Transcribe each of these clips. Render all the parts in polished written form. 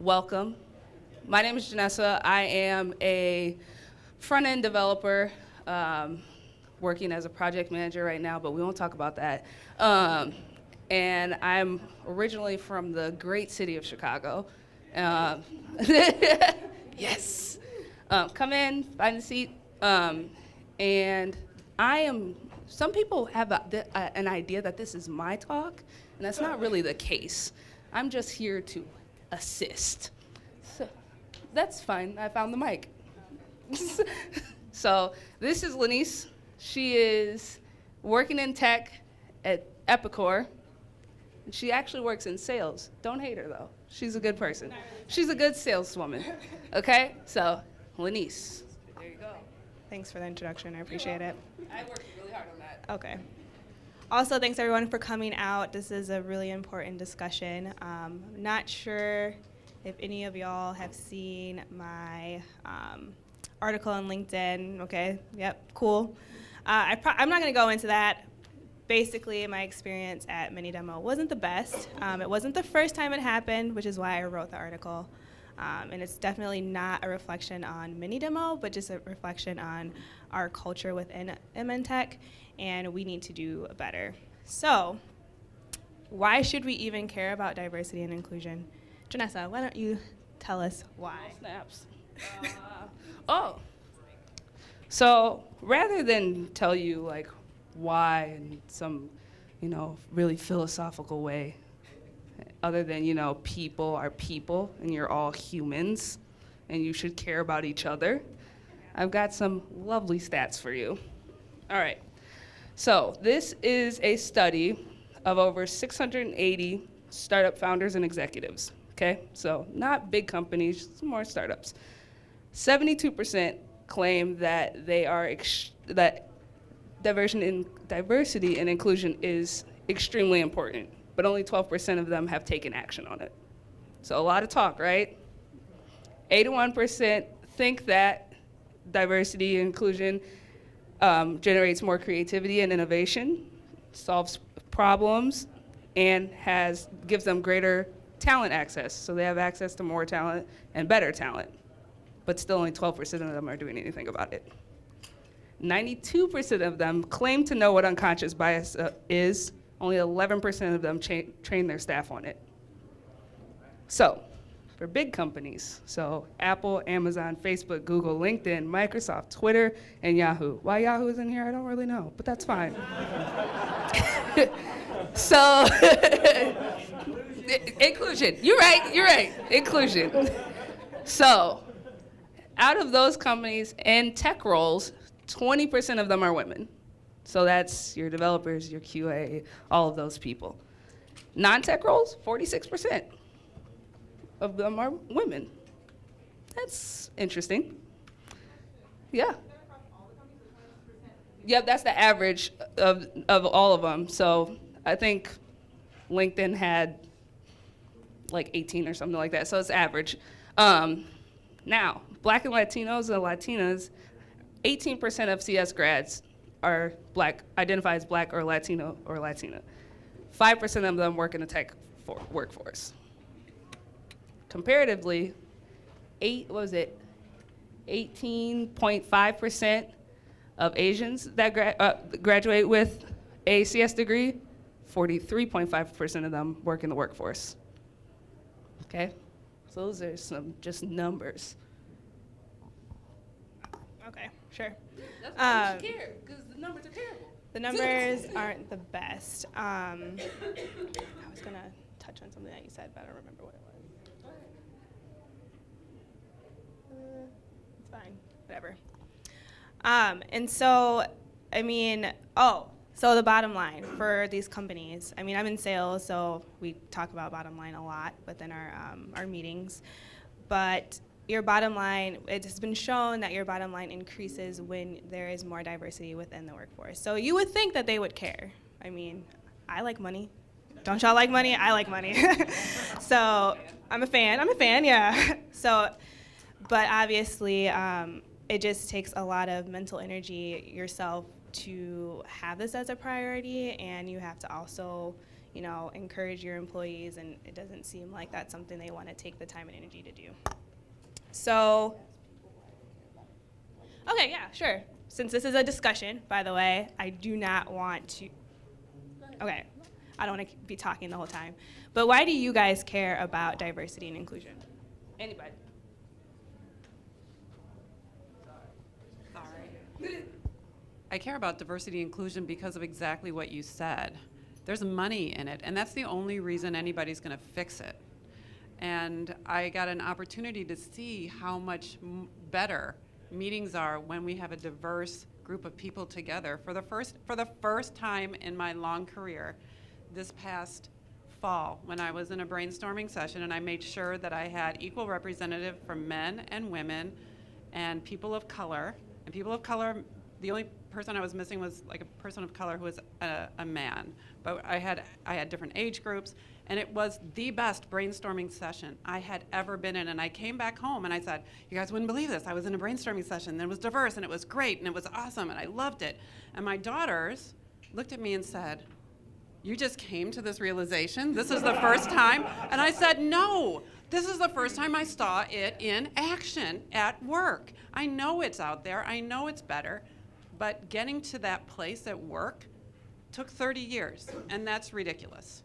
welcome. My name is Janessa. I am a front-end developer working as a project manager right now, but we won't talk about that. And I'm originally from the great city of Chicago. Yes. Come in, find a seat. And some people have an idea that this is my talk, and that's not really the case. I'm just here to assist. So that's fine, I found the mic. So this is Lanice. She is working in tech at Epicor. She actually works in sales. Don't hate her though, she's a good person. She's a good saleswoman, okay? So, Lanice, there you go. Thanks for the introduction, I appreciate it. I worked really hard on that. Okay. Also, thanks everyone for coming out. This is a really important discussion. Not sure if any of y'all have seen my article on LinkedIn. Okay, yep, cool. I'm not gonna go into that. Basically, my experience at Mini Demo wasn't the best. It wasn't the first time it happened, which is why I wrote the article. And it's definitely not a reflection on Mini Demo, but just a reflection on our culture within MN Tech, and we need to do better. So, why should we even care about diversity and inclusion? Janessa, why don't you tell us why? Snaps. So rather than tell you like why in some, really philosophical way, other than, people are people and you're all humans and you should care about each other, I've got some lovely stats for you. All right, so this is a study of over 680 startup founders and executives, okay? So not big companies, just more startups. 72% claim that that diversity and inclusion is extremely important, but only 12% of them have taken action on it. So a lot of talk, right? 81% think that diversity and inclusion generates more creativity and innovation, solves problems, and gives them greater talent access. So they have access to more talent and better talent, but still only 12% of them are doing anything about it. 92% of them claim to know what unconscious bias is. Only 11% of them train their staff on it. So, for big companies, so Apple, Amazon, Facebook, Google, LinkedIn, Microsoft, Twitter, and Yahoo. Why Yahoo is in here, I don't really know, but that's fine. So, inclusion, you're right, inclusion. So, out of those companies and tech roles, 20% of them are women. So that's your developers, your QA, all of those people. Non-tech roles, 46% of them are women. That's interesting. Yeah. Yep, that's the average of all of them. So I think LinkedIn had like 18 or something like that, so it's average. Now, Black and Latinos and Latinas, 18% of CS grads are identify as Black or Latino or Latina. 5% of them work in the tech workforce. Comparatively, 18.5% of Asians that graduate with a CS degree, 43.5% of them work in the workforce. Okay, so those are some just numbers. Okay, sure. That's why you should care, because the numbers are terrible. The numbers aren't the best. I was going to touch on something that you said, but I don't remember what it was. It's fine, whatever. And so, so the bottom line for these companies, I'm in sales, so we talk about bottom line a lot within our meetings, but your bottom line, it has been shown that your bottom line increases when there is more diversity within the workforce. So you would think that they would care. I like money. Don't y'all like money? I like money. So I'm a fan, yeah. So, but obviously, it just takes a lot of mental energy yourself to have this as a priority, and you have to also, encourage your employees, and it doesn't seem like that's something they want to take the time and energy to do. So, okay, yeah, sure. Since this is a discussion, by the way, I do not want to, okay, I don't want to be talking the whole time. But why do you guys care about diversity and inclusion? Anybody? Sorry. I care about diversity and inclusion because of exactly what you said. There's money in it, and that's the only reason anybody's going to fix it. And I got an opportunity to see how much better meetings are when we have a diverse group of people together. For the first time in my long career, this past fall, when I was in a brainstorming session, and I made sure that I had equal representative for men and women and people of color. And people of color, the only person I was missing was like a person of color who was a man. But I had different age groups, and it was the best brainstorming session I had ever been in. And I came back home and I said, you guys wouldn't believe this. I was in a brainstorming session, and it was diverse, and it was great, and it was awesome, and I loved it. And my daughters looked at me and said, you just came to this realization? This is the first time? And I said, no, this is the first time I saw it in action at work. I know it's out there, I know it's better, but getting to that place at work took 30 years, and that's ridiculous.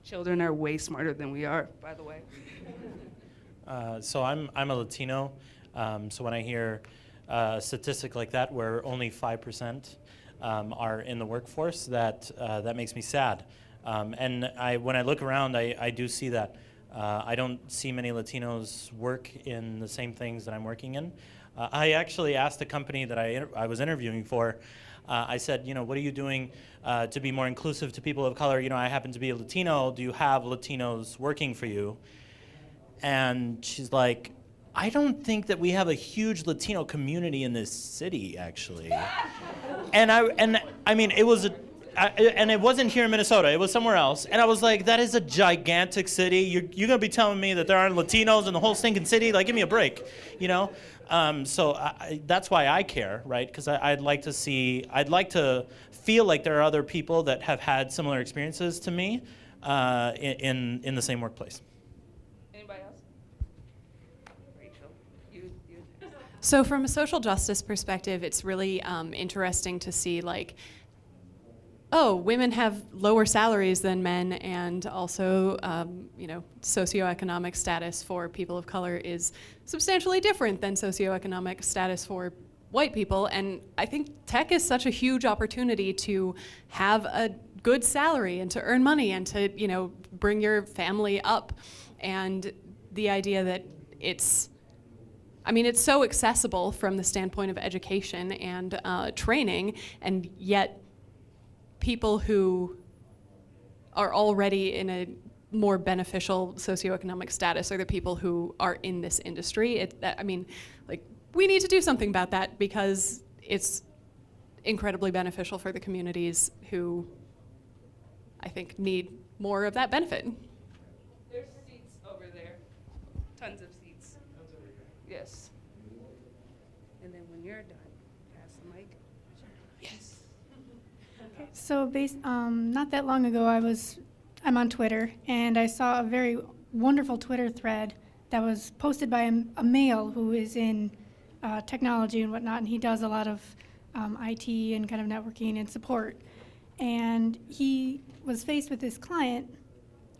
Children are way smarter than we are, by the way. So I'm a Latino, so when I hear a statistic like that where only 5% are in the workforce, that makes me sad. And when I look around, I do see that. I don't see many Latinos work in the same things that I'm working in. I actually asked the company that I was interviewing for, I said, what are you doing to be more inclusive to people of color? I happen to be a Latino. Do you have Latinos working for you? And she's like, I don't think that we have a huge Latino community in this city, actually. and I mean, it was and it wasn't here in Minnesota. It was somewhere else. And I was like, that is a gigantic city. You're going to be telling me that there aren't Latinos in the whole stinking city? Like, give me a break, So that's why I care, right? Because I'd like to feel like there are other people that have had similar experiences to me in the same workplace. Anybody else? Rachel, you. So from a social justice perspective, it's really interesting to see women have lower salaries than men, and also, socioeconomic status for people of color is substantially different than socioeconomic status for white people. And I think tech is such a huge opportunity to have a good salary and to earn money and to, bring your family up. And the idea that it's so accessible from the standpoint of education and training, and yet people who are already in a more beneficial socioeconomic status are the people who are in this industry. We need to do something about that because it's incredibly beneficial for the communities who I think need more of that benefit. There's seats over there. Tons of seats. Yes. And then when you're done, pass the mic. Yes. So not that long ago, I'm on Twitter, and I saw a very wonderful Twitter thread that was posted by a male who is in technology and whatnot, and he does a lot of IT and kind of networking and support. And he was faced with this client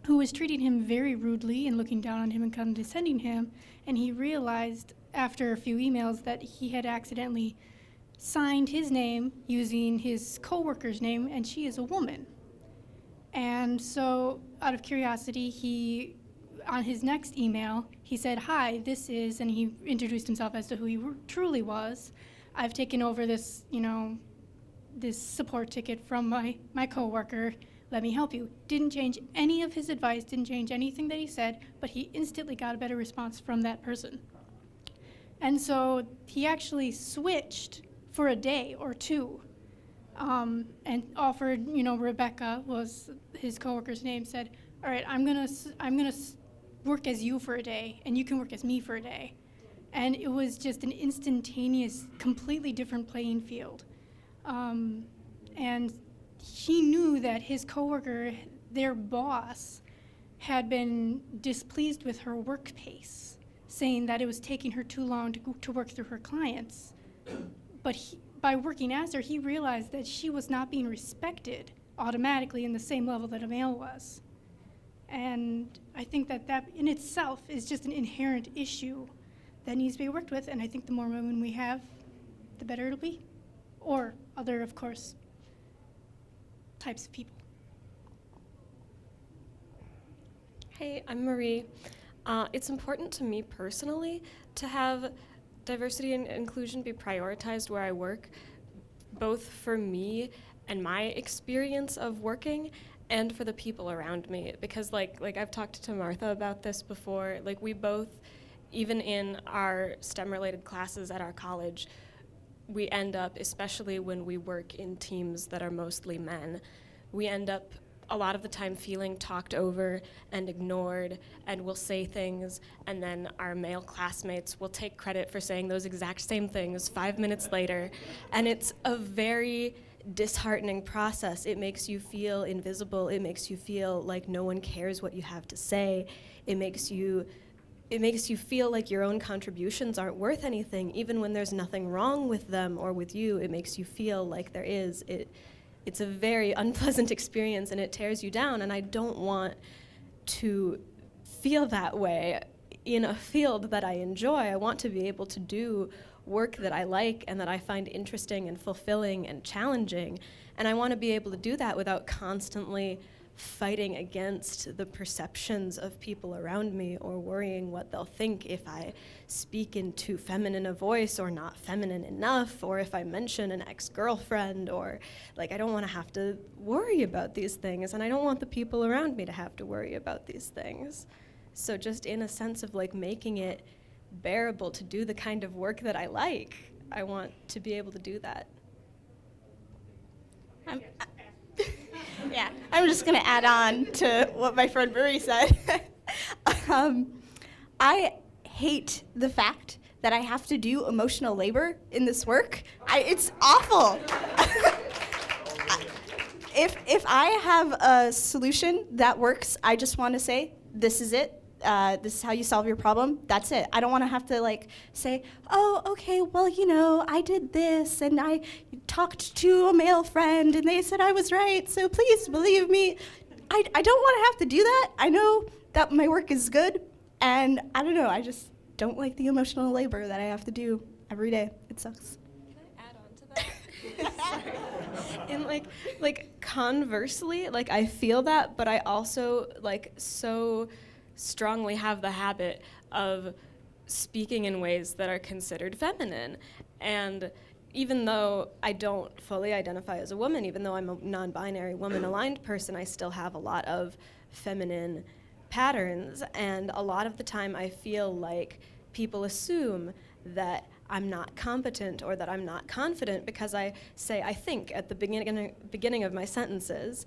who was treating him very rudely and looking down on him and condescending him, and he realized after a few emails that he had accidentally signed his name using his coworker's name, and she is a woman. And so, out of curiosity, on his next email, he said, "Hi, this is," and he introduced himself as to who he truly was. "I've taken over this, this support ticket from my coworker. Let me help you." Didn't change any of his advice, didn't change anything that he said, but he instantly got a better response from that person. And so he actually switched for a day or two, and offered, Rebecca was his coworker's name, said, "All right, I'm gonna work as you for a day, and you can work as me for a day." And it was just an instantaneous, completely different playing field. And he knew that his coworker, their boss, had been displeased with her work pace, saying that it was taking her too long to work through her clients. But by working as her, he realized that she was not being respected automatically in the same level that a male was. And I think that in itself is just an inherent issue that needs to be worked with, and I think the more women we have, the better it'll be. Or other, of course, types of people. Hey, I'm Marie. It's important to me personally to have diversity and inclusion be prioritized where I work, both for me and my experience of working and for the people around me. Because like I've talked to Martha about this before, like we both, even in our STEM-related classes at our college, we end up, especially when we work in teams that are mostly men, we end up a lot of the time feeling talked over and ignored, and we'll say things, and then our male classmates will take credit for saying those exact same things 5 minutes later, and it's a very disheartening process. It makes you feel invisible. It makes you feel like no one cares what you have to say. It makes you feel like your own contributions aren't worth anything, even when there's nothing wrong with them or with you. It makes you feel like there is. It's a very unpleasant experience, and it tears you down, and I don't want to feel that way in a field that I enjoy. I want to be able to do work that I like and that I find interesting and fulfilling and challenging, and I want to be able to do that without constantly fighting against the perceptions of people around me or worrying what they'll think if I speak in too feminine a voice or not feminine enough, or if I mention an ex-girlfriend, or like I don't want to have to worry about these things, and I don't want the people around me to have to worry about these things. So just in a sense of like making it bearable to do the kind of work that I like, I want to be able to do that. Yeah, I'm just going to add on to what my friend Marie said. I hate the fact that I have to do emotional labor in this work. It's awful. If I have a solution that works, I just want to say, this is it. This is how you solve your problem. That's it. I don't want to have to like say, oh, okay, well, you know, I did this and I talked to a male friend and they said I was right, so please believe me. I don't want to have to do that. I know that my work is good, and I don't know, I just don't like the emotional labor that I have to do every day. It sucks. Can I add on to that? Sorry. And like conversely, like I feel that, but I also like so strongly have the habit of speaking in ways that are considered feminine. And even though I don't fully identify as a woman, even though I'm a non-binary woman-aligned person, I still have a lot of feminine patterns. And a lot of the time I feel like people assume that I'm not competent or that I'm not confident because I say I think at the beginning of my sentences.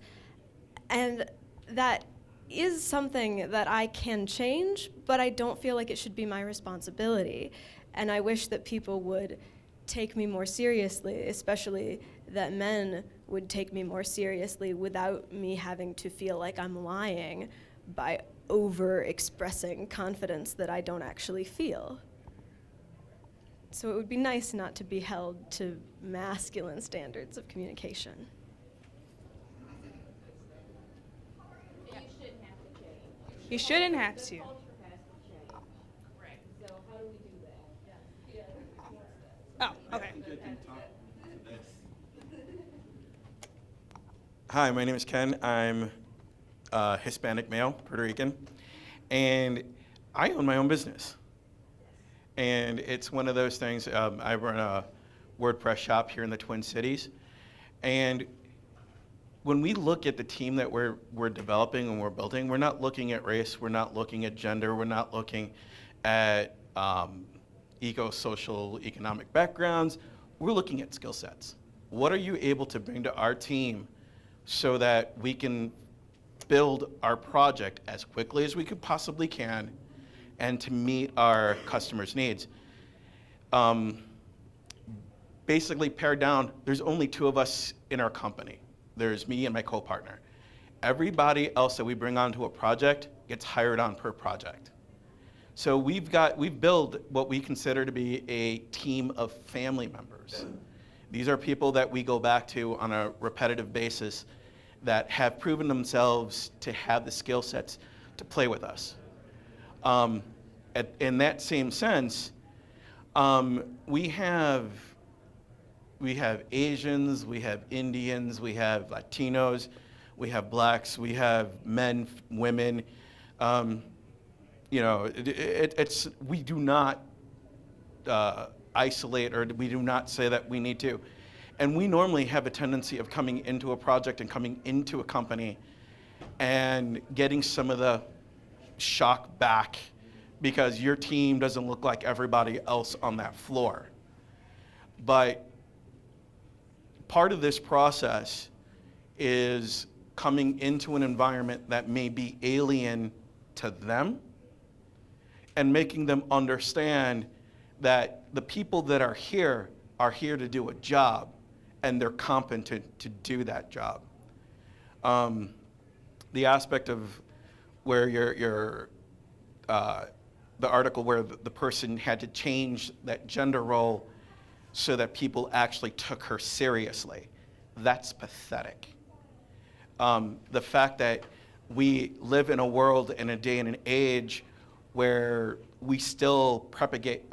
And that is something that I can change, but I don't feel like it should be my responsibility. And I wish that people would take me more seriously, especially that men would take me more seriously without me having to feel like I'm lying by over-expressing confidence that I don't actually feel. So it would be nice not to be held to masculine standards of communication. You shouldn't have to. Oh, okay. Hi, my name is Ken. I'm a Hispanic male, Puerto Rican, and I own my own business. And it's one of those things, I run a WordPress shop here in the Twin Cities, and when we look at the team that we're developing and we're building, we're not looking at race, we're not looking at gender, we're not looking at social, economic backgrounds, we're looking at skill sets. What are you able to bring to our team so that we can build our project as quickly as we could possibly can and to meet our customers' needs? basically pared down, there's only 2 of us in our company. There's me and my co-partner. Everybody else that we bring onto a project gets hired on per project. So we've built what we consider to be a team of family members. These are people that we go back to on a repetitive basis that have proven themselves to have the skill sets to play with us. In that same sense, we have Asians, we have Indians, we have Latinos, we have blacks, we have men, women. We do not isolate, or we do not say that we need to. And we normally have a tendency of coming into a project and coming into a company and getting some of the shock back because your team doesn't look like everybody else on that floor. But part of this process is coming into an environment that may be alien to them and making them understand that the people that are here to do a job, and they're competent to do that job. The aspect of where the article where the person had to change that gender role so that people actually took her seriously, that's pathetic. The fact that we live in a world and a day and an age where we still propagate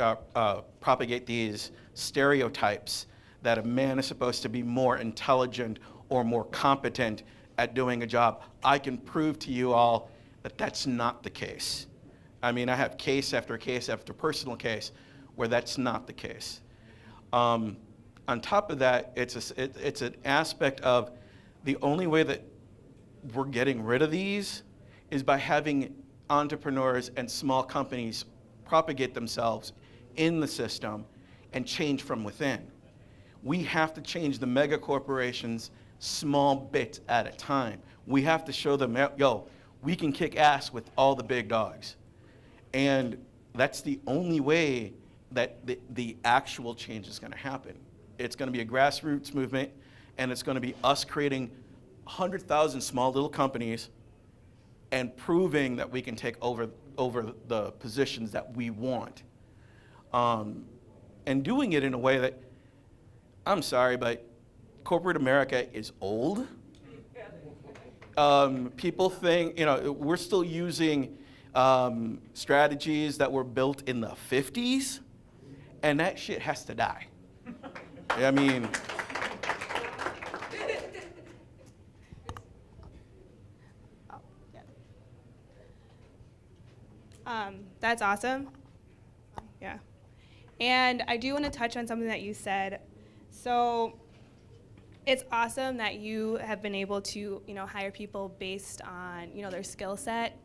these stereotypes that a man is supposed to be more intelligent or more competent at doing a job. I can prove to you all that that's not the case. I mean, I have case after personal case where that's not the case. On top of that, it's an aspect of the only way that we're getting rid of these is by having entrepreneurs and small companies propagate themselves in the system and change from within. We have to change the mega corporations small bits at a time. We have to show them, yo, we can kick ass with all the big dogs. And that's the only way that the actual change is going to happen. It's going to be a grassroots movement, and it's going to be us creating 100,000 small little companies and proving that we can take over the positions that we want. And doing it in a way that, I'm sorry, but corporate America is old. People think, we're still using strategies that were built in the 50s, and that shit has to die. I mean, that's awesome. Yeah. And I do want to touch on something that you said. So it's awesome that you have been able to, hire people based on, their skill set.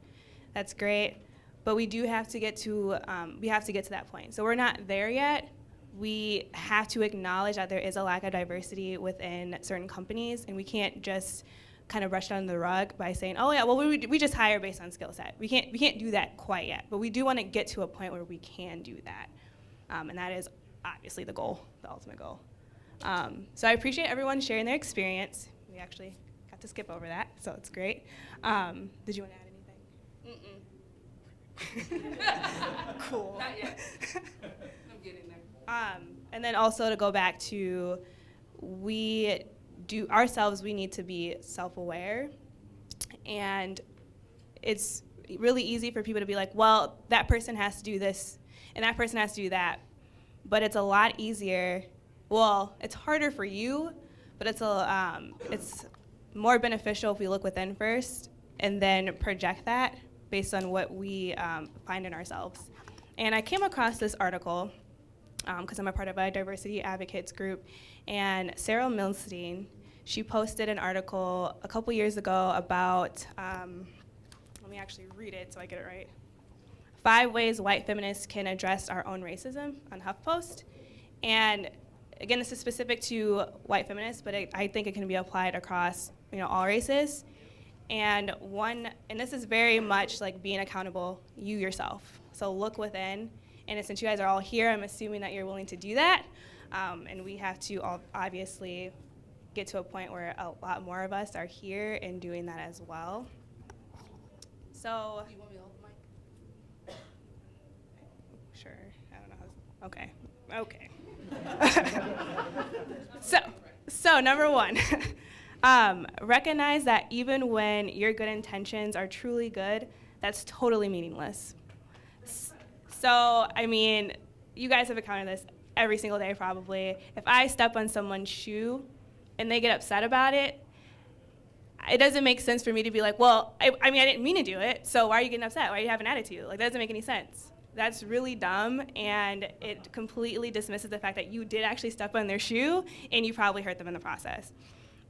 That's great. But we do have to get to, that point. So we're not there yet. We have to acknowledge that there is a lack of diversity within certain companies, and we can't just kind of brush it under the rug by saying, oh yeah, well we just hire based on skill set. We can't do that quite yet, but we do want to get to a point where we can do that, and that is obviously the goal, the ultimate goal. So I appreciate everyone sharing their experience. We actually got to skip over that, so it's great. Did you want to add anything? Cool. Not yet. I'm getting there. And then also to go back to, we need to be self-aware, and it's really easy for people to be like, well, that person has to do this and that person has to do that, but it's a lot easier. Well, it's harder for you, but it's more beneficial if we look within first and then project that based on what we find in ourselves. And I came across this article because I'm a part of a diversity advocates group, and Sarah Milstein, she posted an article a couple years ago about, let me actually read it so I get it right, 5 ways white feminists can address our own racism on HuffPost. And again, this is specific to white feminists, but I think it can be applied across all races. And this is very much like being accountable, you yourself. So look within, and since you guys are all here, I'm assuming that you're willing to do that. And we have to obviously get to a point where a lot more of us are here and doing that as well. So, You want me to hold the mic? sure, I don't know how, okay. So number one, recognize that even when your good intentions are truly good, that's totally meaningless. So, I mean, you guys have encountered this every single day probably. If I step on someone's shoe and they get upset about it, it doesn't make sense for me to be like, well, I mean, I didn't mean to do it, so why are you getting upset? Why do you have an attitude? Like, that doesn't make any sense. That's really dumb, and it completely dismisses the fact that you did actually step on their shoe, and you probably hurt them in the process.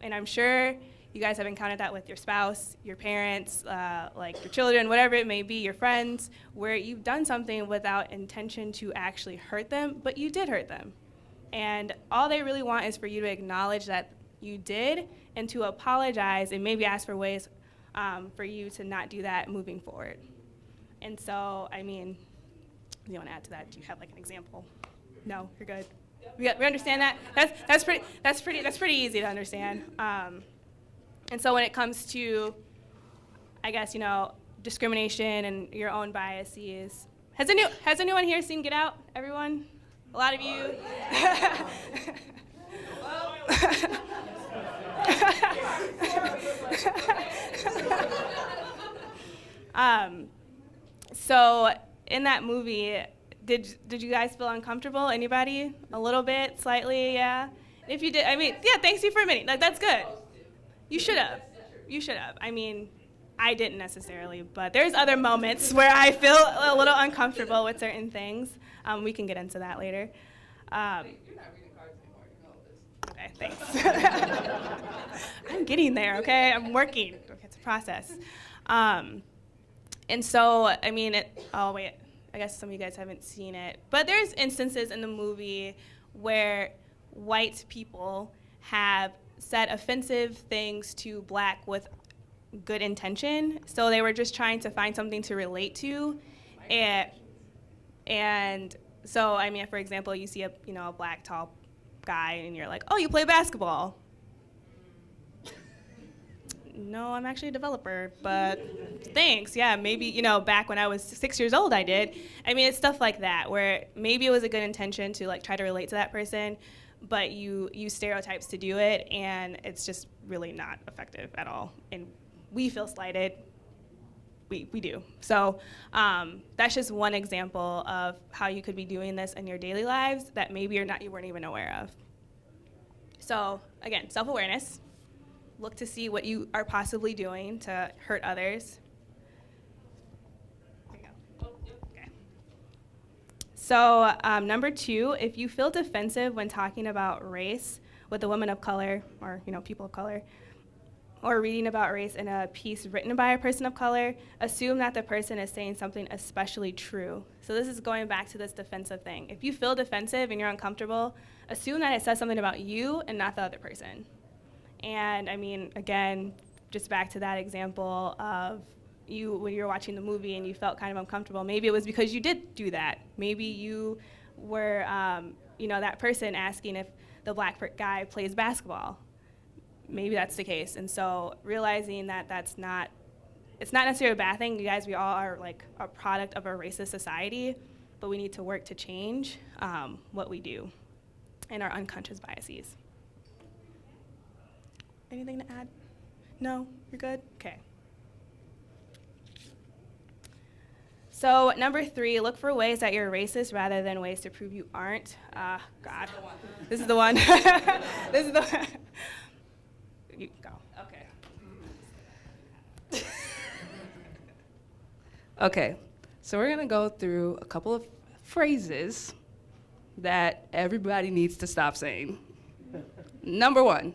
And I'm sure you guys have encountered that with your spouse, your parents, like your children, whatever it may be, your friends, where you've done something without intention to actually hurt them, but you did hurt them. And all they really want is for you to acknowledge that you did and to apologize and maybe ask for ways for you to not do that moving forward. And so, I mean, do you want to add to that? Do you have like an example? No, you're good. We understand that. That's pretty easy to understand. And so when it comes to, I guess, discrimination and your own biases, has anyone here seen Get Out? Everyone? A lot of you. So in that movie, did you guys feel uncomfortable? Anybody? A little bit, slightly, yeah. If you did, I mean, yeah. Thanks you for admitting. That's good. You should have. You should have. I mean, I didn't necessarily, but there's other moments where I feel a little uncomfortable with certain things. We can get into that later. You're not reading cards anymore. You know this. Okay, thanks. I'm getting there, okay? I'm working. Okay, it's a process. And so, I mean, oh, wait. I guess some of you guys haven't seen it. But there's instances in the movie where white people have said offensive things to black with good intention. So they were just trying to find something to relate to. And so, I mean, for example, you see a black tall guy and you're like, oh, you play basketball. No, I'm actually a developer, but thanks. Yeah, maybe, back when I was 6 years old, I did. I mean, it's stuff like that where maybe it was a good intention to like try to relate to that person, but you use stereotypes to do it, and it's just really not effective at all. And we feel slighted. We do. So that's just one example of how you could be doing this in your daily lives that maybe you weren't even aware of. So again, self-awareness. Look to see what you are possibly doing to hurt others. There you go. Okay. So number 2, if you feel defensive when talking about race with a woman of color or people of color, or reading about race in a piece written by a person of color, assume that the person is saying something especially true. So this is going back to this defensive thing. If you feel defensive and you're uncomfortable, assume that it says something about you and not the other person. And I mean, again, just back to that example of when you were watching the movie and you felt kind of uncomfortable, maybe it was because you did do that. Maybe you were, that person asking if the black guy plays basketball. Maybe that's the case. And so realizing that it's not necessarily a bad thing. You guys, we all are like a product of a racist society, but we need to work to change what we do and our unconscious biases. Anything to add? No? You're good? Okay. So number 3, look for ways that you're racist rather than ways to prove you aren't. God. This is the one. This is the one. You go. Okay. Okay. So we're going to go through a couple of phrases that everybody needs to stop saying. Number 1.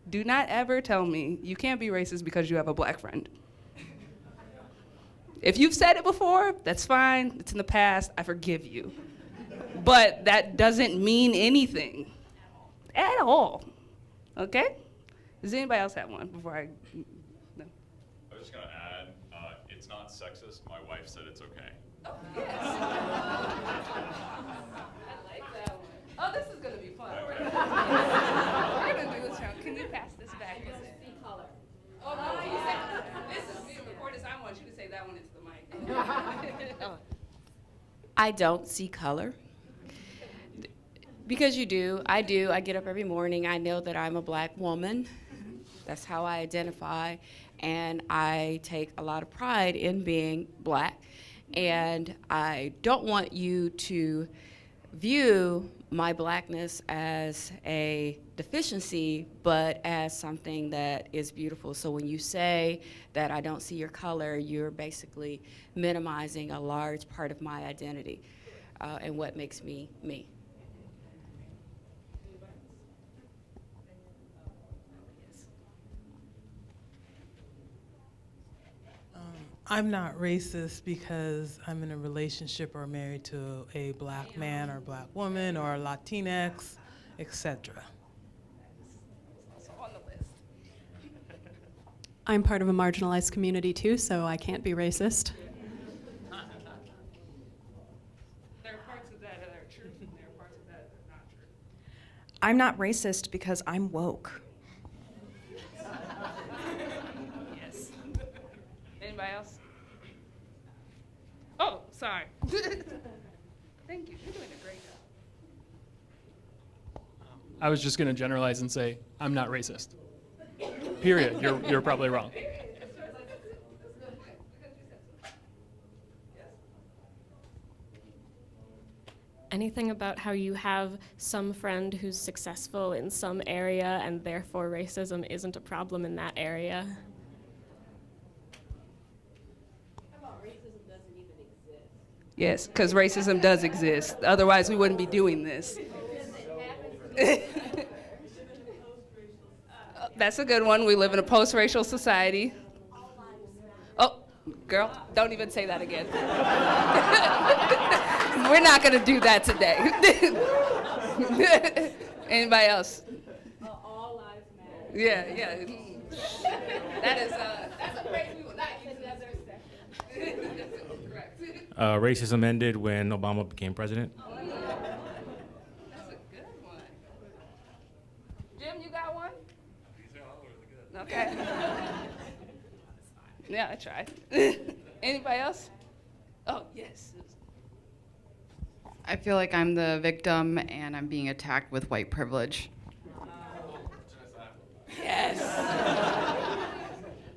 Do not ever tell me you can't be racist because you have a black friend. If you've said it before, that's fine. It's in the past. I forgive you. But that doesn't mean anything at all. Okay? Does anybody else have one before I? No. I was just going to add, it's not sexist. My wife said it's okay. Oh, yes. I like that one. Oh, this is going to be fun. This back is it. Oh, no, he said, this is being recorded, so I want you to say that one into the mic. I don't see color. Because you do. I do. I get up every morning. I know that I'm a black woman. That's how I identify. And I take a lot of pride in being black. And I don't want you to view my blackness as a deficiency, but as something that is beautiful. So when you say that I don't see your color, you're basically minimizing a large part of my identity and what makes me me. I'm not racist because I'm in a relationship or married to a black man or black woman or a Latinx, etc. On the list. I'm part of a marginalized community too, so I can't be racist. There are parts of that that are true, and there are parts of that that are not true. I'm not racist because I'm woke. Yes. Anybody else? Oh, sorry. Thank you. You're doing a great job. I was just going to generalize and say, I'm not racist. Period. You're probably wrong. Anything about how you have some friend who's successful in some area and therefore racism isn't a problem in that area? Yes, because racism does exist. Otherwise, we wouldn't be doing this. That's a good one. We live in a post-racial society. Oh, girl, don't even say that again. We're not going to do that today. Anybody else? All lives matter. Yeah. That's a phrase we will not use as our correct. Racism ended when Obama became president. That's a good one. Jim, you got one? Okay. Yeah, I tried. Anybody else? Oh, yes. I feel like I'm the victim and I'm being attacked with white privilege. Yes.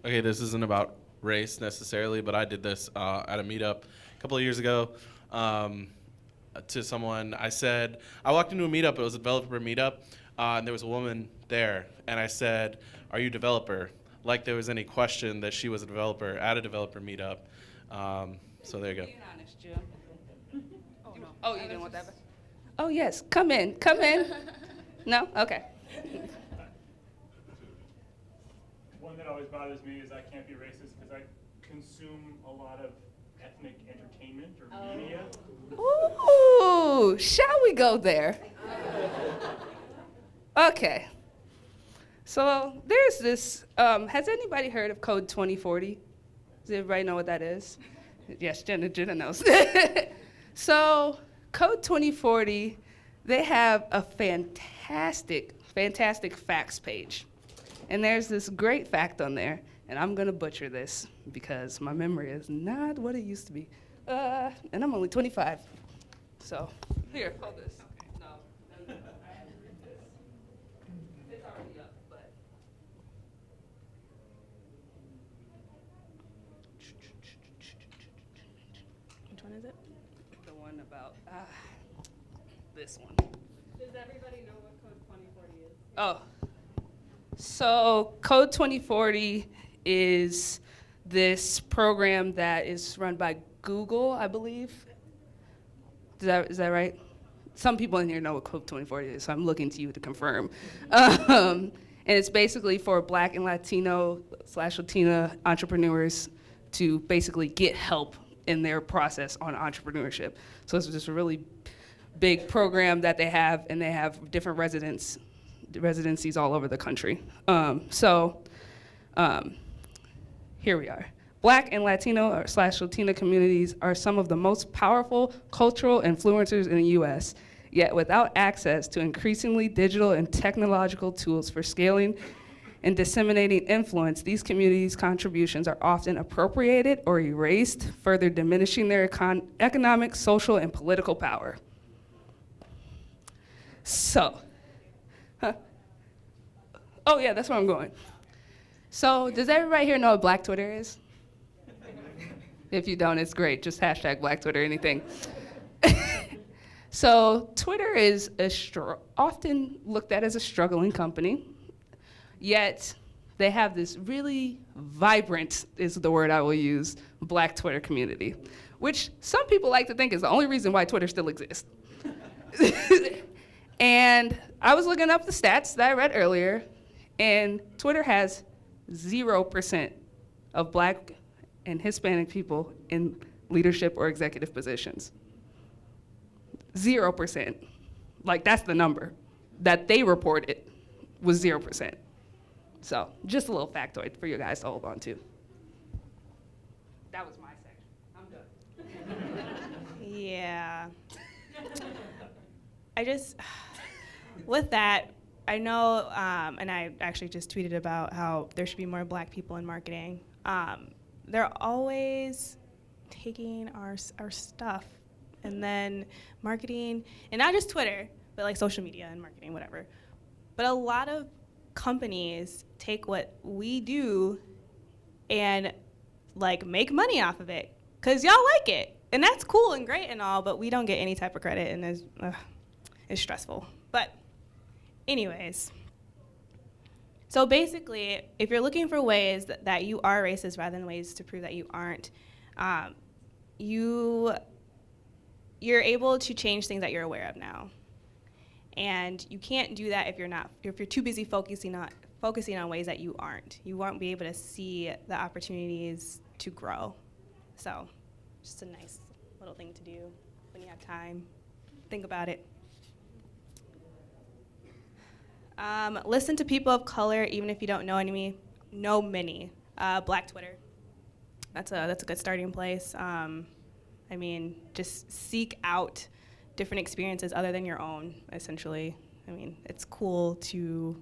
Okay, this isn't about race necessarily, but I did this at a meetup a couple of years ago to someone. I walked into a meetup, it was a developer meetup, and there was a woman there, and I said, "Are you a developer?" Like there was any question that she was a developer at a developer meetup. So there you go. Being honest, Jim. Oh, no. Oh, you didn't want that? Oh, yes. Come in. No? Okay. One that always bothers me is I can't be racist because I consume a lot of ethnic entertainment or media. Ooh, shall we go there? Okay. So there's this, has anybody heard of Code 2040? Does everybody know what that is? Yes, Jenna knows. So Code 2040, they have a fantastic facts page. And there's this great fact on there, and I'm gonna butcher this because my memory is not what it used to be. And I'm only 25. So, here, hold this. No. It's already up, but. Which one is it? The one about, this one. Does everybody know what Code 2040 is? Oh. So Code 2040 is this program that is run by Google, I believe. Is that right? Some people in here know what Code 2040 is, so I'm looking to you to confirm. And it's basically for Black and Latino/Latina entrepreneurs to basically get help in their process on entrepreneurship. So it's just a really big program that they have, and they have different residencies all over the country. Here we are. Black and Latino/Latina communities are some of the most powerful cultural influencers in the US, yet without access to increasingly digital and technological tools for scaling In disseminating influence, these communities' contributions are often appropriated or erased, further diminishing their economic, social, and political power. So, oh yeah, that's where I'm going. So, does everybody here know what Black Twitter is? If you don't, it's great. Just hashtag Black Twitter, anything. So, Twitter is often looked at as a struggling company. Yet, they have this really vibrant, is the word I will use, Black Twitter community, which some people like to think is the only reason why Twitter still exists. And I was looking up the stats that I read earlier, and Twitter has 0% of Black and Hispanic people in leadership or executive positions. 0%. Like, that's the number that they reported was 0%. So, just a little factoid for you guys to hold on to. That was my section. I'm done. Yeah. With that, I know, and I actually just tweeted about how there should be more Black people in marketing. They're always taking our stuff and then marketing, and not just Twitter, but like social media and marketing, whatever. But a lot of companies take what we do and like make money off of it because y'all like it, and that's cool and great and all, but we don't get any type of credit, and it's stressful. But anyways, so basically, if you're looking for ways that you are racist rather than ways to prove that you aren't, you're able to change things that you're aware of now. And you can't do that if you're too busy focusing on ways that you aren't. You won't be able to see the opportunities to grow. So, just a nice little thing to do when you have time. Think about it. Listen to people of color, even if you don't know any. Know many. Black Twitter. That's a good starting place. I mean, just seek out different experiences other than your own, essentially. I mean, it's cool to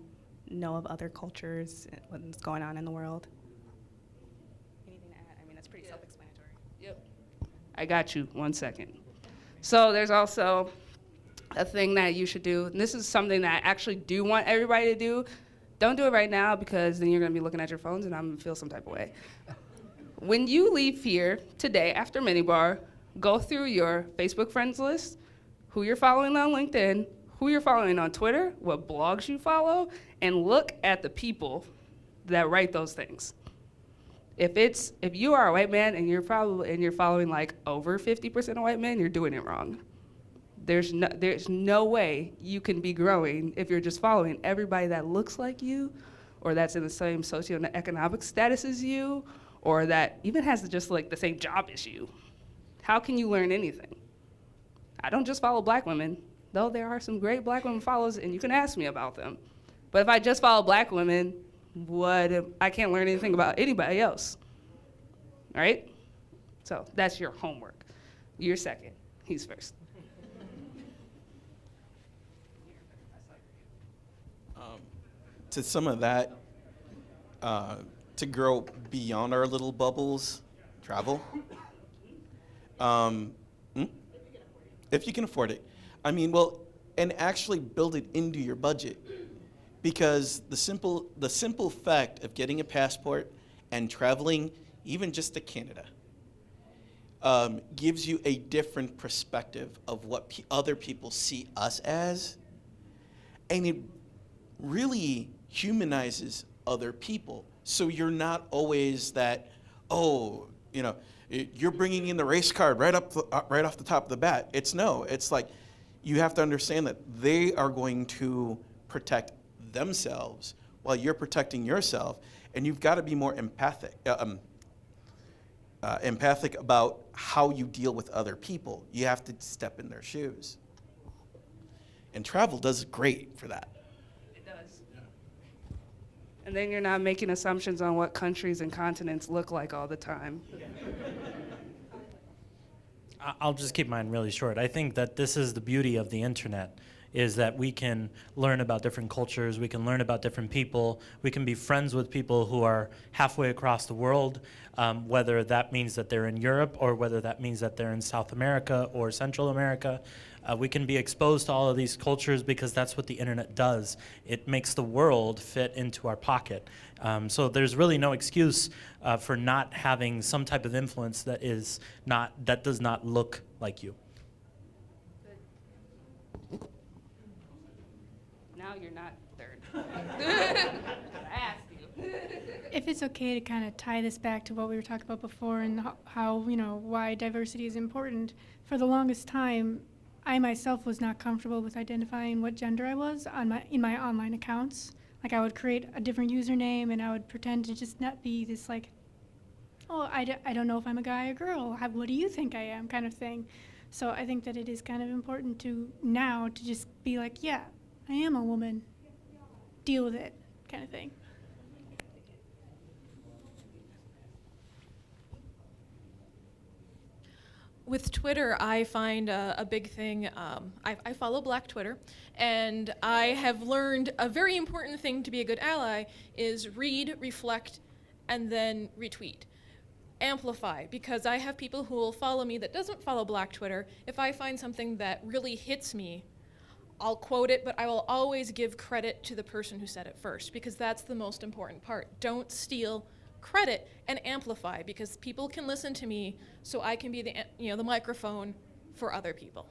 know of other cultures, what's going on in the world. Anything to add? I mean, that's pretty self-explanatory. Yep. I got you. 1 second. So there's also a thing that you should do, and this is something that I actually do want everybody to do. Don't do it right now because then you're going to be looking at your phones and I'm going to feel some type of way. When you leave here today after minibar, go through your Facebook friends list, who you're following on LinkedIn, who you're following on Twitter, what blogs you follow, and look at the people that write those things. If you are a white man and you're following like over 50% of white men, you're doing it wrong. There's no way you can be growing if you're just following everybody that looks like you, or that's in the same socioeconomic status as you, or that even has just like the same job as you. How can you learn anything? I don't just follow Black women, though there are some great Black women followers, and you can ask me about them. But if I just follow Black women, I can't learn anything about anybody else, all right? So that's your homework. You're second, he's first. To some of that, to grow beyond our little bubbles, travel. If you can afford it. I mean, well, and actually build it into your budget. Because the simple fact of getting a passport and traveling, even just to Canada, gives you a different perspective of what other people see us as. And it really humanizes other people. So you're not always that, you're bringing in the race card right off the top of the bat. It's like you have to understand that they are going to protect themselves while you're protecting yourself, and you've got to be more empathic about how you deal with other people. You have to step in their shoes. And travel does great for that. It does. Yeah. And then you're not making assumptions on what countries and continents look like all the time. I'll just keep mine really short. I think that this is the beauty of the internet. is that we can learn about different cultures, we can learn about different people, we can be friends with people who are halfway across the world, whether that means that they're in Europe or whether that means that they're in South America or Central America. We can be exposed to all of these cultures because that's what the internet does. It makes the world fit into our pocket. So there's really no excuse for not having some type of influence that does not look like you. Now you're not third. I asked you. If it's okay to kind of tie this back to what we were talking about before and how, why diversity is important, for the longest time, I myself was not comfortable with identifying what gender I was in my online accounts. Like, I would create a different username and I would pretend to just not be this like, oh, I don't know if I'm a guy or girl. What do you think I am, kind of thing. So I think that it is kind of important to just be like, yeah, I am a woman. Deal with it, kind of thing. With Twitter, I find a big thing. I follow Black Twitter, and I have learned a very important thing to be a good ally is read, reflect, and then retweet. Amplify, because I have people who will follow me that doesn't follow Black Twitter. If I find something that really hits me, I'll quote it, but I will always give credit to the person who said it first, because that's the most important part. Don't steal credit and amplify, because people can listen to me, so I can be the microphone for other people.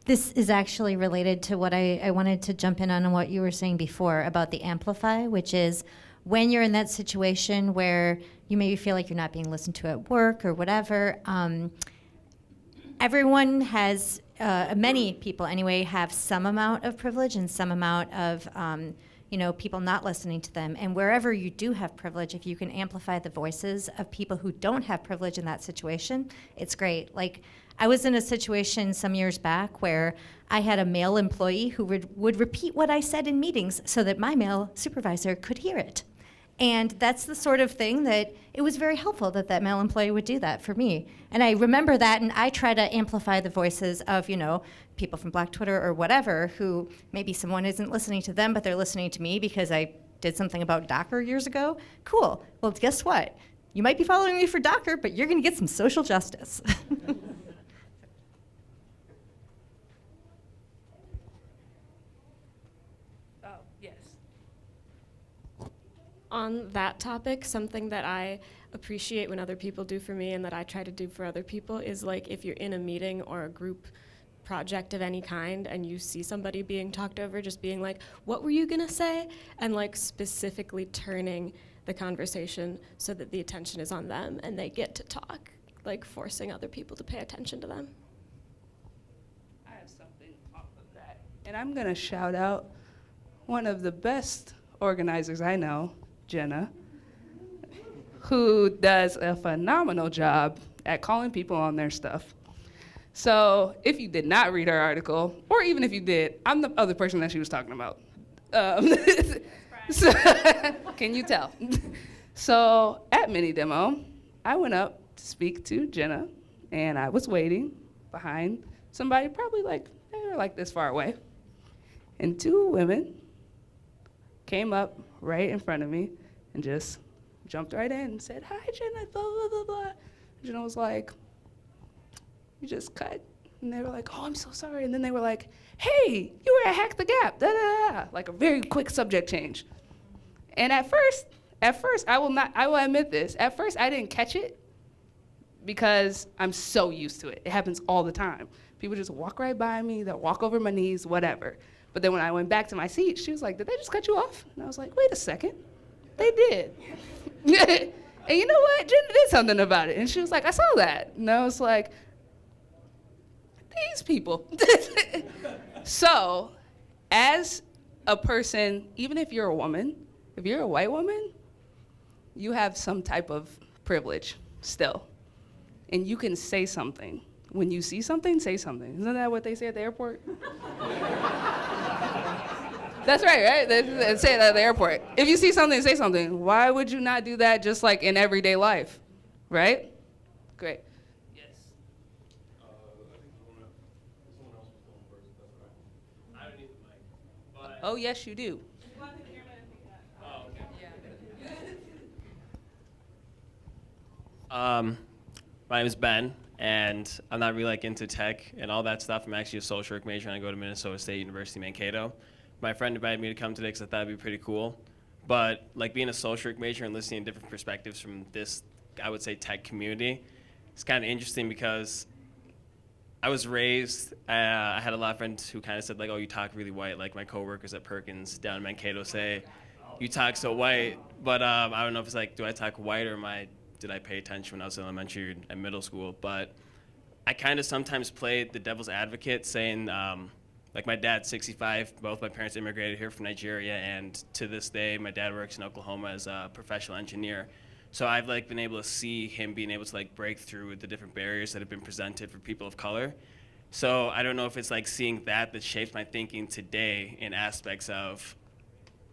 This is actually related to what I wanted to jump in on what you were saying before about the amplify, which is when you're in that situation where you maybe feel like you're not being listened to at work or whatever, everyone has, many people anyway, have some amount of privilege and some amount of people not listening to them. And wherever you do have privilege, if you can amplify the voices of people who don't have privilege in that situation, it's great. Like, I was in a situation some years back where I had a male employee who would repeat what I said in meetings so that my male supervisor could hear it. And that's the sort of thing that it was very helpful that male employee would do that for me. And I remember that, and I try to amplify the voices of, people from Black Twitter or whatever, who maybe someone isn't listening to them, but they're listening to me because I did something about DACA years ago. Cool. Well, guess what? You might be following me for DACA, but you're going to get some social justice. On that topic, something that I appreciate when other people do for me and that I try to do for other people is, like, if you're in a meeting or a group project of any kind and you see somebody being talked over, just being like, what were you gonna say? And like specifically turning the conversation so that the attention is on them and they get to talk, like forcing other people to pay attention to them. I have something off of that. And I'm gonna shout out one of the best organizers I know, Jenna, who does a phenomenal job at calling people on their stuff. So if you did not read her article, or even if you did, I'm the other person that she was talking about. So, can you tell? So at Mini Demo, I went up to speak to Jenna, and I was waiting behind somebody probably they were like this far away. And two women came up right in front of me and just jumped right in and said, "Hi, Jenna, blah, blah, blah, blah." Jenna was like, "You just cut." And they were like, "Oh, I'm so sorry." And then they were like, "Hey, you were at Hack the Gap, da, da, da." Like a very quick subject change. And at first, I will admit this, at first I didn't catch it because I'm so used to it. It happens all the time. People just walk right by me, they'll walk over my knees, whatever. But then when I went back to my seat, she was like, "Did they just cut you off?" And I was like, "Wait a second, they did." And you know what? Jenna did something about it. And she was like, "I saw that." And I was like, these people. So, as a person, even if you're a woman, if you're a white woman, you have some type of privilege still. And you can say something. When you see something, say something. Isn't that what they say at the airport? That's right? They say that at the airport. If you see something, say something. Why would you not do that just like in everyday life, right? Great. Oh, yes, you do. My name is Ben, and I'm not really like into tech and all that stuff. I'm actually a social work major, and I go to Minnesota State University, Mankato. My friend invited me to come today because I thought it'd be pretty cool. But like being a social work major and listening to different perspectives from this, I would say, tech community, it's kind of interesting because I was raised, I had a lot of friends who kind of said like, oh, you talk really white. Like my coworkers at Perkins down in Mankato say, you talk so white. But I don't know if it's like, do I talk white or did I pay attention when I was in elementary and middle school? But I kind of sometimes played the devil's advocate saying, like my dad's 65, both my parents immigrated here from Nigeria, and to this day, my dad works in Oklahoma as a professional engineer. So I've like been able to see him being able to like break through the different barriers that have been presented for people of color. So I don't know if it's like seeing that shapes my thinking today in aspects of,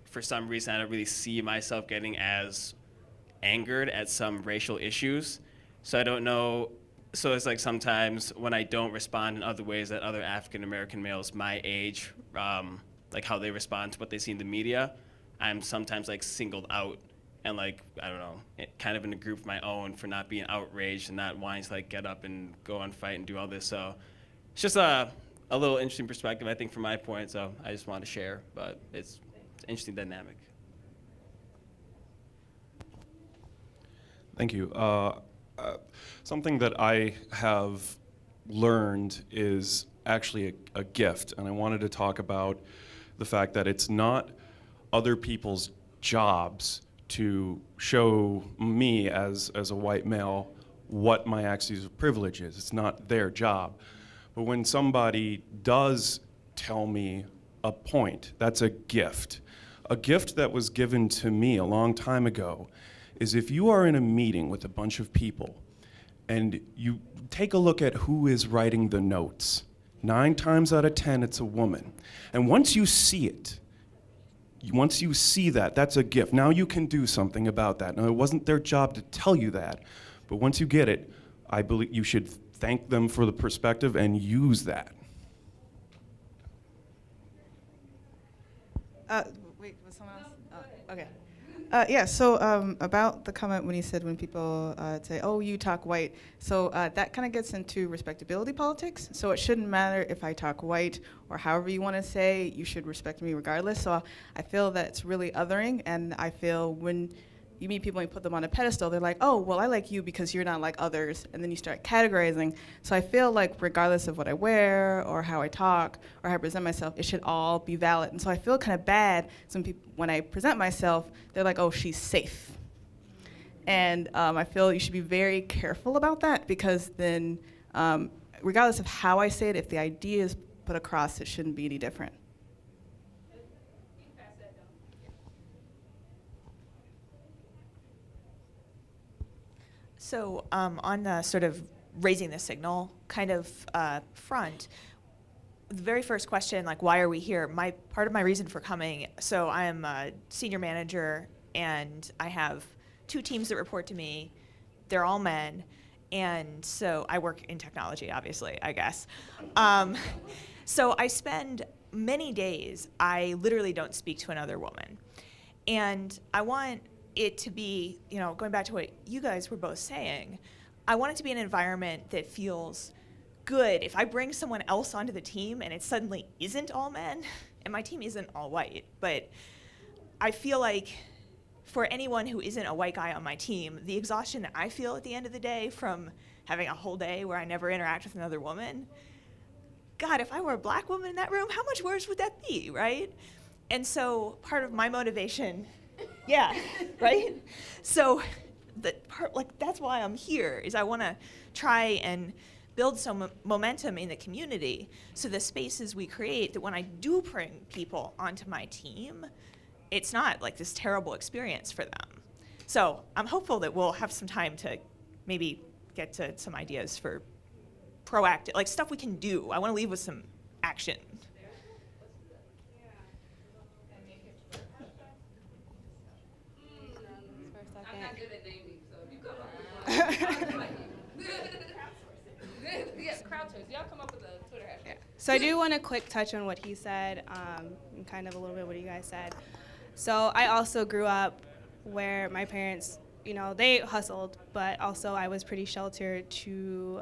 for some reason, I don't really see myself getting as angered at some racial issues. So I don't know, so it's like sometimes when I don't respond in other ways that other African American males my age, like how they respond to what they see in the media, I'm sometimes like singled out and like, I don't know, kind of in a group of my own for not being outraged and not wanting to like get up and go and fight and do all this. So it's just a little interesting perspective, I think, from my point. So I just wanted to share, but it's an interesting dynamic. Thank you. Something that I have learned is actually a gift, and I wanted to talk about the fact that it's not other people's jobs to show me as a white male what my axes of privilege is. It's not their job. But when somebody does tell me a point, that's a gift. A gift that was given to me a long time ago is if you are in a meeting with a bunch of people and you take a look at who is writing the notes, 9 times out of 10 it's a woman. And once you see it, once you see that, that's a gift. Now you can do something about that. Now it wasn't their job to tell you that, but once you get it, I believe you should thank them for the perspective and use that. Wait, was someone else? Okay. Yeah, so about the comment when you said when people say, oh, you talk white, so that kind of gets into respectability politics. So it shouldn't matter if I talk white or however you want to say, you should respect me regardless. So I feel that it's really othering, and I feel when you meet people and you put them on a pedestal, they're like, oh, well, I like you because you're not like others, and then you start categorizing. So I feel like regardless of what I wear or how I talk or how I present myself, it should all be valid. And so I feel kind of bad when I present myself, they're like, oh, she's safe. And I feel you should be very careful about that, because then regardless of how I say it, if the idea is put across, it shouldn't be any different. So on the sort of raising the signal kind of front, the very first question, like, why are we here? Part of my reason for coming, so I am a senior manager, and I have 2 teams that report to me. They're all men, and so I work in technology, obviously, I guess. So I spend many days, I literally don't speak to another woman. And I want it to be, going back to what you guys were both saying, I want it to be an environment that feels good. If I bring someone else onto the team and it suddenly isn't all men, and my team isn't all white, but I feel like for anyone who isn't a white guy on my team, the exhaustion that I feel at the end of the day from having a whole day where I never interact with another woman, God, if I were a black woman in that room, how much worse would that be, right? And so part of my motivation, yeah, right? So that's why I'm here, is I want to try and build some momentum in the community, so the spaces we create, that when I do bring people onto my team, it's not like this terrible experience for them. So I'm hopeful that we'll have some time to maybe get to some ideas for proactive, like stuff we can do. I want to leave with some action. I'm not good at naming, so you go. choice. Y'all come up with a Twitter hashtag. So I do want to quick touch on what he said, and kind of a little bit what you guys said. So I also grew up where my parents, you know, they hustled, but also I was pretty sheltered to,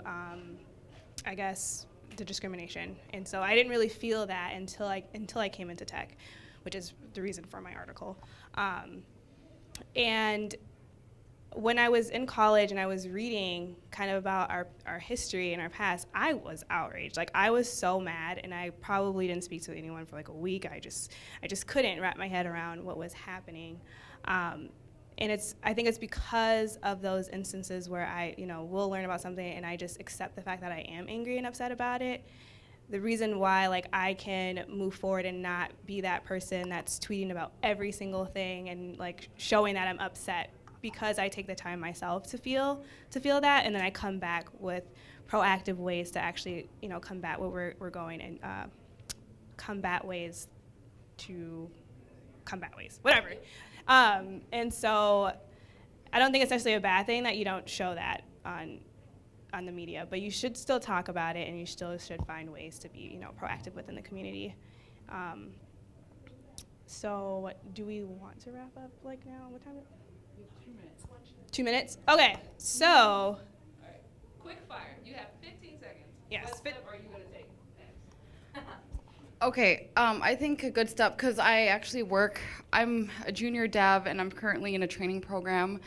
I guess, the discrimination. And so I didn't really feel that until I came into tech, which is the reason for my article. And when I was in college and I was reading kind of about our history and our past, I was outraged. Like, I was so mad, and I probably didn't speak to anyone for like a week. I just couldn't wrap my head around what was happening. And I think it's because of those instances where I, you know, will learn about something and I just accept the fact that I am angry and upset about it. The reason why, like, I can move forward and not be that person that's tweeting about every single thing and like showing that I'm upset, because I take the time myself to feel that, and then I come back with proactive ways to actually, you know, combat where we're going, and combat ways, whatever. And so I don't think it's necessarily a bad thing that you don't show that on the media, but you should still talk about it, and you still should find ways to be, you know, proactive within the community. So do we want to wrap up like now? What time is it? 2 minutes. 2 minutes? Okay, so. All right. Quick fire. You have 15 seconds. Yes. What step are you going to take next? Okay, I think a good step, because I actually I'm a junior dev, and I'm currently in a training program.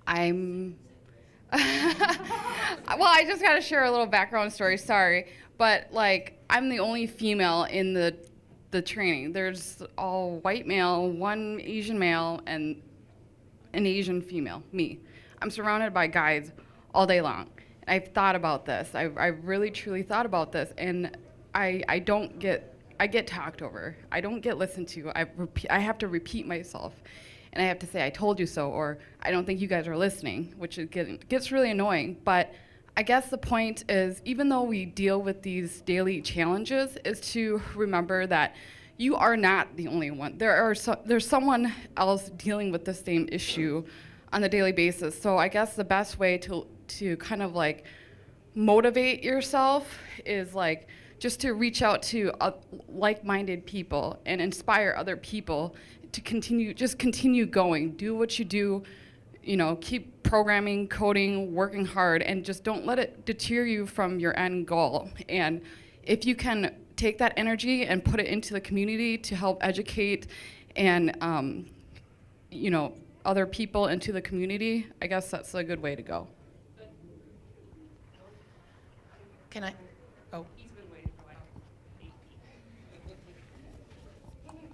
Well, I just got to share a little background story, sorry. But, like, I'm the only female in the training. There's all white male, one Asian male, and an Asian female, me. I'm surrounded by guys all day long. I've thought about this. I really, truly thought about this, and I get talked over. I don't get listened to. I have to repeat myself, and I have to say, I told you so, or I don't think you guys are listening, which gets really annoying. But I guess the point is, even though we deal with these daily challenges, is to remember that you are not the only one. There's someone else dealing with the same issue on a daily basis. So I guess the best way to kind of like motivate yourself is like just to reach out to like-minded people and inspire other people to continue going. Do what you do, you know, keep programming, coding, working hard, and just don't let it deter you from your end goal. And if you can take that energy and put it into the community to help educate and, you know, other people into the community, I guess that's a good way to go. Can I? Oh. He's been waiting for like 8 people.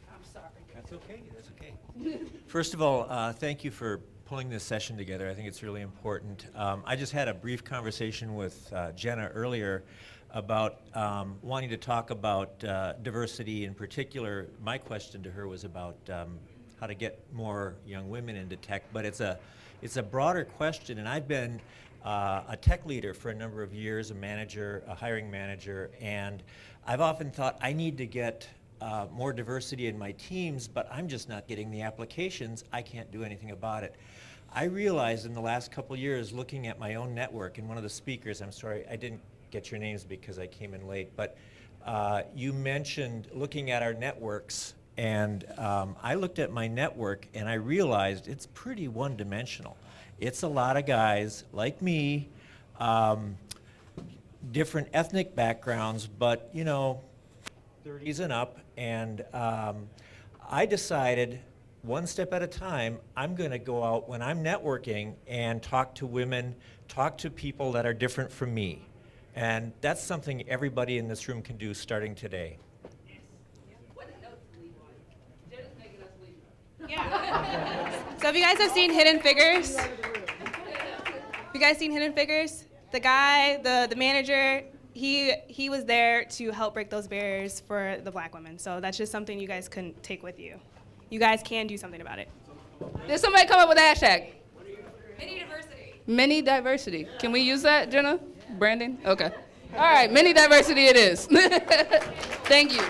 I'm sorry. That's okay. That's okay. First of all, thank you for pulling this session together. I think it's really important. I just had a brief conversation with Jenna earlier about wanting to talk about diversity in particular. My question to her was about how to get more young women into tech, but it's a broader question, and I've been a tech leader for a number of years, a manager, a hiring manager, and I've often thought I need to get more diversity in my teams, but I'm just not getting the applications. I can't do anything about it. I realized in the last couple of years, looking at my own network, and one of the speakers, I'm sorry, I didn't get your names because I came in late, but you mentioned looking at our networks, and I looked at my network and I realized it's pretty one-dimensional. It's a lot of guys like me, different ethnic backgrounds, but you know, 30s and up, and I decided one step at a time, I'm going to go out when I'm networking and talk to women, talk to people that are different from me. And that's something everybody in this room can do starting today. Yeah. So have you guys seen Hidden Figures? You guys seen Hidden Figures? The guy, the manager, he was there to help break those barriers for the black women. So that's just something you guys can take with you. You guys can do something about it. Did somebody come up with a hashtag? Mini diversity. Mini diversity. Can we use that, Jenna? Brandon? Okay. All right, mini diversity it is. Thank you.